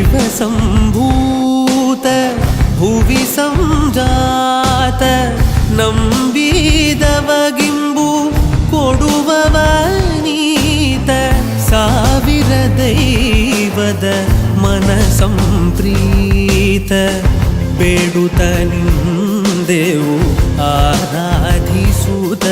ಶಿವಸಂಭೂತ ಭುವಿ ಸಂಜಾತ ನಂಬಿದವಗಿಂಬು ಕೊಡುವವನೀತ ಸಾವಿರ ದೈವದ ಮನ ಸಂಪ್ರೀತ ಬೇಡುತ್ತ ನಿಂದೆವು ಆರಾಧಿಸುತ್ತ